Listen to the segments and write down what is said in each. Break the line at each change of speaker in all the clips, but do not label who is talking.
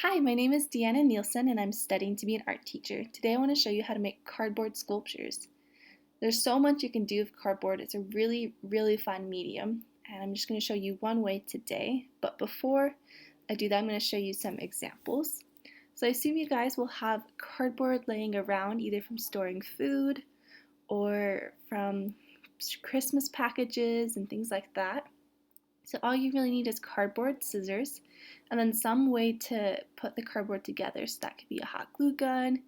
Hi, my name is Deanna Nielson and I'm studying to be an art teacher. Today I want to show you how to make cardboard sculptures. There's so much you can do with cardboard. It's a really fun medium, and I'm just going to show you one way today. But before I do that, I'm going to show you some examples. So I assume you guys will have cardboard laying around either from storing food or from Christmas packages and things like that. So all you really need is cardboard, scissors, and then some way to put the cardboard together. So that could be a hot glue gun,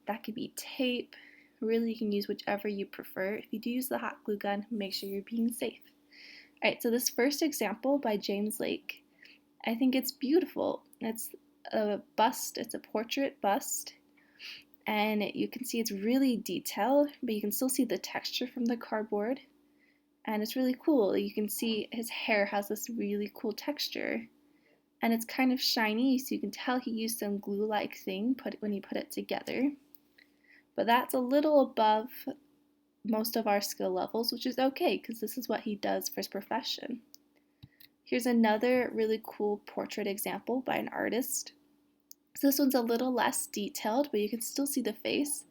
that could be tape. Really, you can use whichever you prefer. If you do use the hot glue gun, make sure you're being safe. Alright, so this first example by James Lake, I think it's beautiful. It's a bust, it's a portrait bust, and you can see it's really detailed, but you can still see the texture from the cardboard. And it's really cool. You can see his hair has this really cool texture, and it's kind of shiny, so you can tell he used some glue-like thing when he put it together. But that's a little above most of our skill levels, which is okay because this is what he does for his profession. Here's another really cool portrait example by an artist. So this one's a little less detailed, but you can still see the face,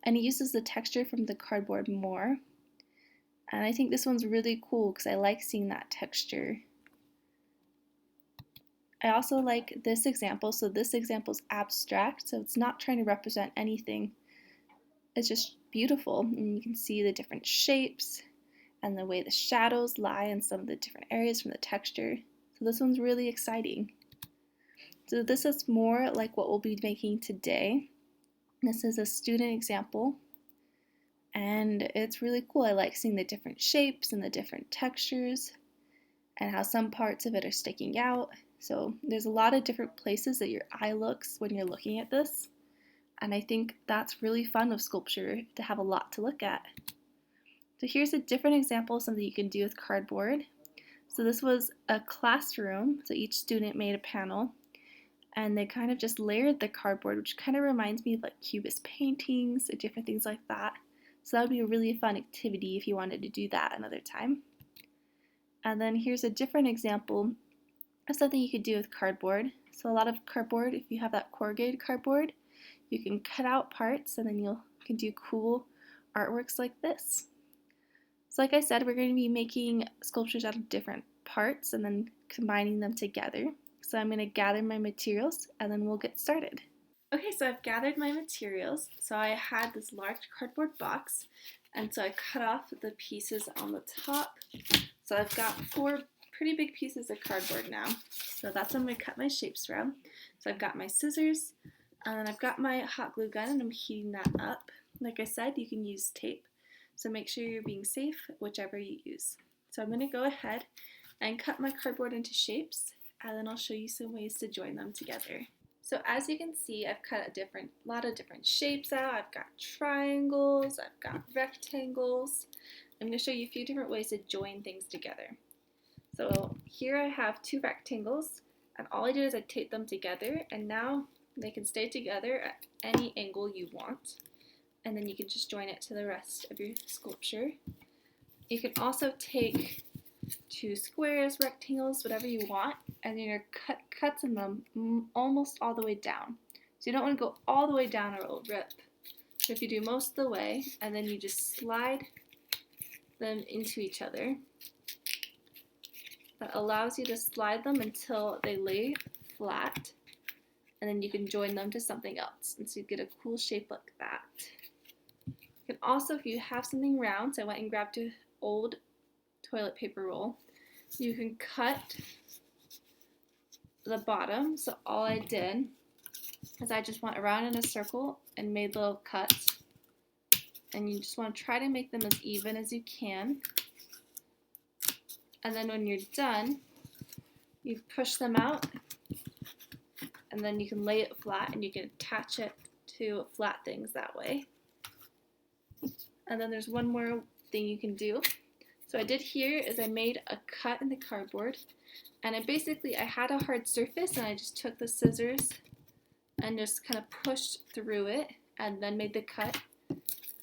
and he uses the texture from the cardboard more. And I think this one's really cool because I like seeing that texture. I also like this example. So this example is abstract, so it's not trying to represent anything. It's just beautiful, and you can see the different shapes and the way the shadows lie in some of the different areas from the texture. So this one's really exciting. So this is more like what we'll be making today. This is a student example, and it's really cool. I like seeing the different shapes and the different textures and how some parts of it are sticking out. So there's a lot of different places that your eye looks when you're looking at this, and I think that's really fun with sculpture, to have a lot to look at. So here's a different example of something you can do with cardboard. So this was a classroom, so each student made a panel, and they kind of just layered the cardboard, which kind of reminds me of like Cubist paintings or different things like that. So that would be a really fun activity if you wanted to do that another time. And then here's a different example of something you could do with cardboard. So a lot of cardboard, if you have that corrugated cardboard, you can cut out parts and then you can do cool artworks like this. So like I said, we're going to be making sculptures out of different parts and then combining them together. So I'm going to gather my materials and then we'll get started. Okay, so I've gathered my materials. So I had this large cardboard box, and so I cut off the pieces on the top. So I've got 4 pretty big pieces of cardboard now. So that's what I'm going to cut my shapes from. So I've got my scissors, and then I've got my hot glue gun, and I'm heating that up. Like I said, you can use tape, so make sure you're being safe, whichever you use. So I'm going to go ahead and cut my cardboard into shapes, and then I'll show you some ways to join them together. So as you can see, I've cut a lot of different shapes out. I've got triangles, I've got rectangles. I'm going to show you a few different ways to join things together. So here I have 2 rectangles, and all I did is I taped them together, and now they can stay together at any angle you want. And then you can just join it to the rest of your sculpture. You can also take 2 squares, rectangles, whatever you want, and then you're cutting them almost all the way down. So you don't want to go all the way down or it'll rip. So if you do most of the way, and then you just slide them into each other, that allows you to slide them until they lay flat, and then you can join them to something else, and so you get a cool shape like that. You can also, if you have something round, so I went and grabbed an old toilet paper roll, you can cut the bottom. So all I did is I just went around in a circle and made little cuts, and you just want to try to make them as even as you can. And then when you're done, you push them out, and then you can lay it flat, and you can attach it to flat things that way. And then there's one more thing you can do. So what I did here is I made a cut in the cardboard, and I had a hard surface, and I just took the scissors and just kind of pushed through it and then made the cut.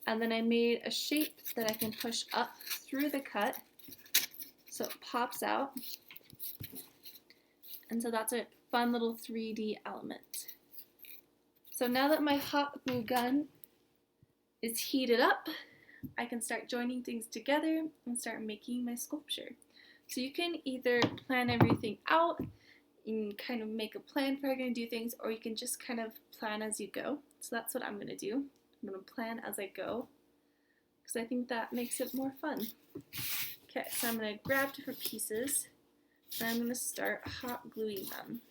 And then I made a shape that I can push up through the cut so it pops out. And so that's a fun little 3D element. So now that my hot glue gun is heated up, I can start joining things together and start making my sculpture. So you can either plan everything out and kind of make a plan for how you're going to do things, or you can just kind of plan as you go. So that's what I'm going to do. I'm going to plan as I go because I think that makes it more fun. Okay, so I'm going to grab different pieces and I'm going to start hot gluing them.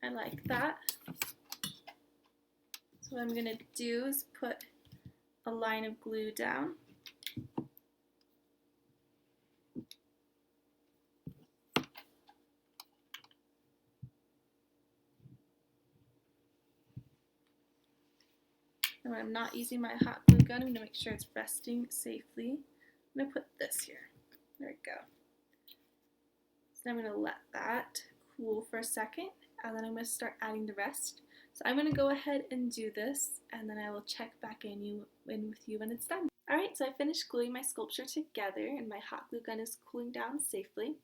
I like that. So what I'm going to do is put a line of glue down. And when I'm not using my hot glue gun, I'm going to make sure it's resting safely. I'm going to put this here. There we go. So I'm going to let that cool for a second, and then I'm going to start adding the rest. So I'm going to go ahead and do this, and then I will check back in with you when it's done. Alright, so I finished gluing my sculpture together, and my hot glue gun is cooling down safely.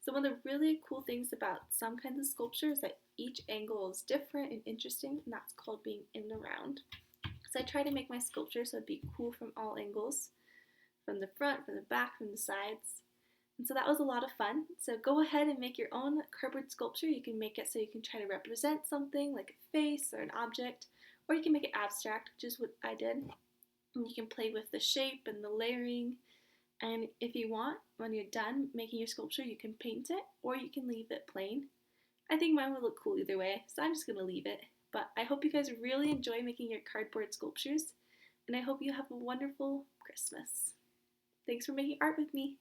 So one of the really cool things about some kinds of sculpture is that each angle is different and interesting, and that's called being in the round. So I try to make my sculpture so it'd be cool from all angles, from the front, from the back, from the sides. And so that was a lot of fun. So go ahead and make your own cardboard sculpture. You can make it so you can try to represent something like a face or an object, or you can make it abstract, which is what I did. And you can play with the shape and the layering. And if you want, when you're done making your sculpture, you can paint it or you can leave it plain. I think mine would look cool either way, so I'm just going to leave it. But I hope you guys really enjoy making your cardboard sculptures, and I hope you have a wonderful Christmas. Thanks for making art with me.